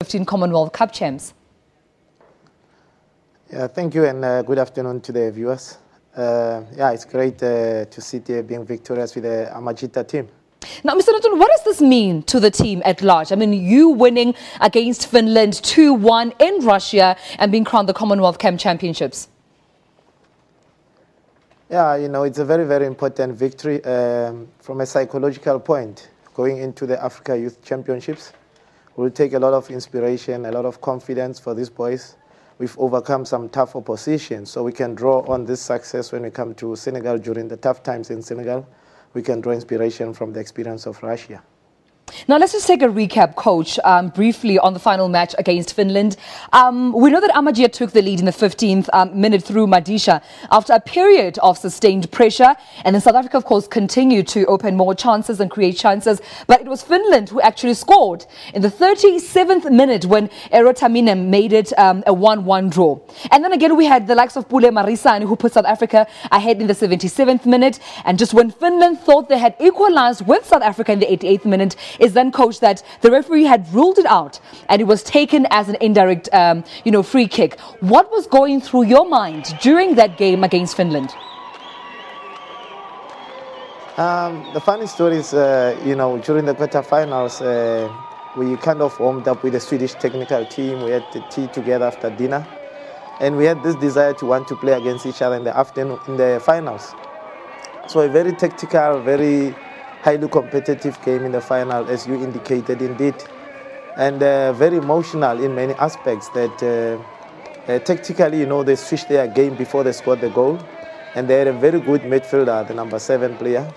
15 Commonwealth Cup champs. Yeah, thank you, and good afternoon to the viewers. Yeah, it's great to sit here being victorious with the Amajita team. Now, Mr. Norton, what does this mean to the team at large? I mean, you winning against Finland 2-1 in Russia and being crowned the Commonwealth Cup championships. Yeah, you know, it's a very, very important victory from a psychological point. Going into the Africa Youth Championships will take a lot of inspiration, a lot of confidence for these boys. We've overcome some tough opposition, so we can draw on this success when we come to Senegal during the tough times in Senegal. We can draw inspiration from the experience of Russia. Now, let's just take a recap, Coach, briefly on the final match against Finland. We know that Amajita took the lead in the 15th minute through Madisha after a period of sustained pressure. And then South Africa, of course, continued to open more chances and create chances. But it was Finland who actually scored in the 37th minute when Eero Taminen made it a 1-1 draw. And then again, we had the likes of Pule Marisane, who put South Africa ahead in the 77th minute. And just when Finland thought they had equalized with South Africa in the 88th minute, is then, Coach, that the referee had ruled it out and it was taken as an indirect, free kick. What was going through your mind during that game against Finland? The funny story is, during the quarterfinals, we kind of warmed up with the Swedish technical team. We had the tea together after dinner, and we had this desire to want to play against each other in the afternoon in the finals. So a very tactical, very highly competitive game in the final, as you indicated, indeed, and very emotional in many aspects. That tactically, they switched their game before they scored the goal, and they had a very good midfielder, the number 7 player,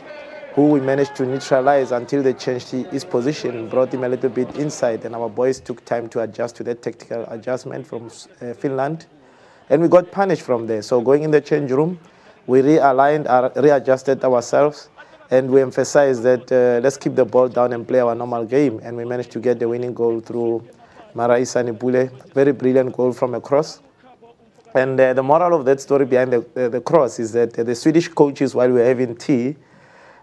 who we managed to neutralize until they changed his position, brought him a little bit inside, and our boys took time to adjust to that tactical adjustment from Finland, and we got punished from there. So going in the change room, we realigned, readjusted ourselves, and we emphasized that let's keep the ball down and play our normal game. And we managed to get the winning goal through Marisane Pule. Very brilliant goal from a cross. And the moral of that story behind the cross is that the Swedish coaches, while we were having tea,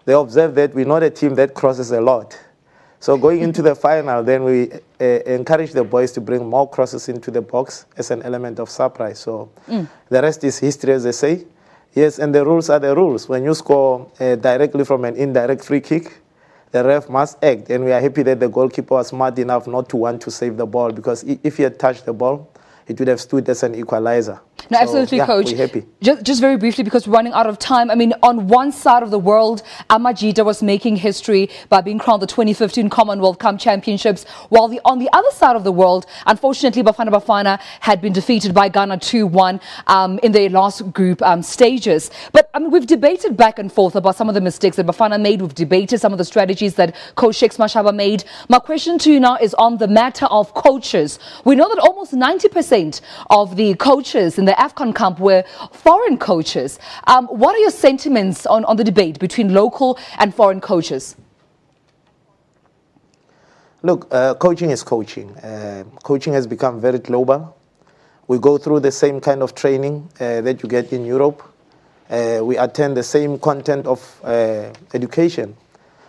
they observed that we're not a team that crosses a lot. So going into the final, then we encouraged the boys to bring more crosses into the box as an element of surprise. So the rest is history, as they say. Yes, and the rules are the rules. When you score directly from an indirect free kick, the ref must act. And we are happy that the goalkeeper was smart enough not to want to save the ball, because if he had touched the ball, it would have stood as an equalizer. No, absolutely, Coach. We're happy. Just very briefly, because we're running out of time. I mean, on one side of the world, Amajita was making history by being crowned the 2015 Commonwealth Cup championships, while on the other side of the world, unfortunately, Bafana Bafana had been defeated by Ghana 2-1 in their last group stages. But I mean, we've debated back and forth about some of the mistakes that Bafana made. We've debated some of the strategies that Coach Shakes Mashaba made. My question to you now is on the matter of coaches. We know that almost 90% of the coaches in the AFCON camp were foreign coaches. What are your sentiments on the debate between local and foreign coaches? Look, coaching is coaching. Coaching has become very global. We go through the same kind of training that you get in Europe. We attend the same content of education.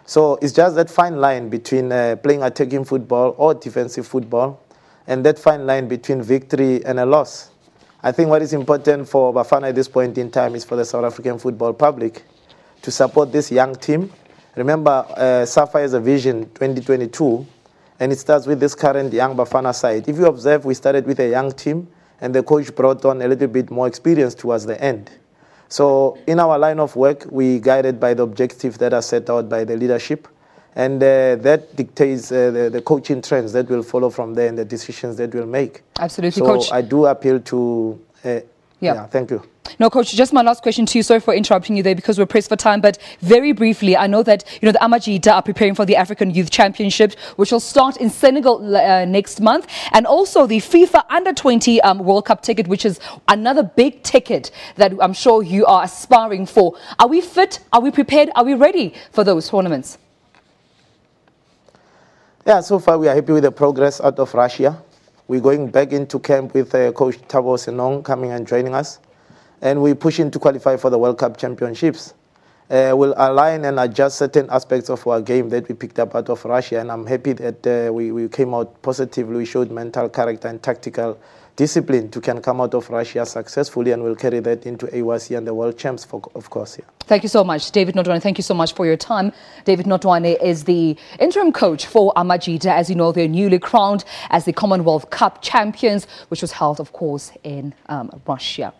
So it's just that fine line between playing attacking football or defensive football, and that fine line between victory and a loss. I think what is important for Bafana at this point in time is for the South African football public to support this young team. Remember, SAFA is a vision 2022, and it starts with this current young Bafana side. If you observe, we started with a young team, and the coach brought on a little bit more experience towards the end. So in our line of work, we guided by the objectives that are set out by the leadership, and that dictates the coaching trends that will follow from there and the decisions that we'll make. Absolutely, so Coach. I do appeal to... thank you. No, Coach, just my last question to you. Sorry for interrupting you there because we're pressed for time. But very briefly, I know that the Amajita are preparing for the African Youth Championships, which will start in Senegal next month. And also the FIFA Under-20 World Cup ticket, which is another big ticket that I'm sure you are aspiring for. Are we fit? Are we prepared? Are we ready for those tournaments? Yeah, so far we are happy with the progress out of Russia. We're going back into camp with Coach Thabo Senong coming and joining us. And we're pushing to qualify for the World Cup Championships. will align and adjust certain aspects of our game that we picked up out of Russia. And I'm happy that we came out positively. We showed mental character and tactical discipline to can come out of Russia successfully, and we'll carry that into AWAC and the world champs, of course. Yeah. Thank you so much, David Notwane. Thank you so much for your time. David Notwane is the interim coach for Amajita. As you know, they're newly crowned as the Commonwealth Cup champions, which was held, of course, in Russia.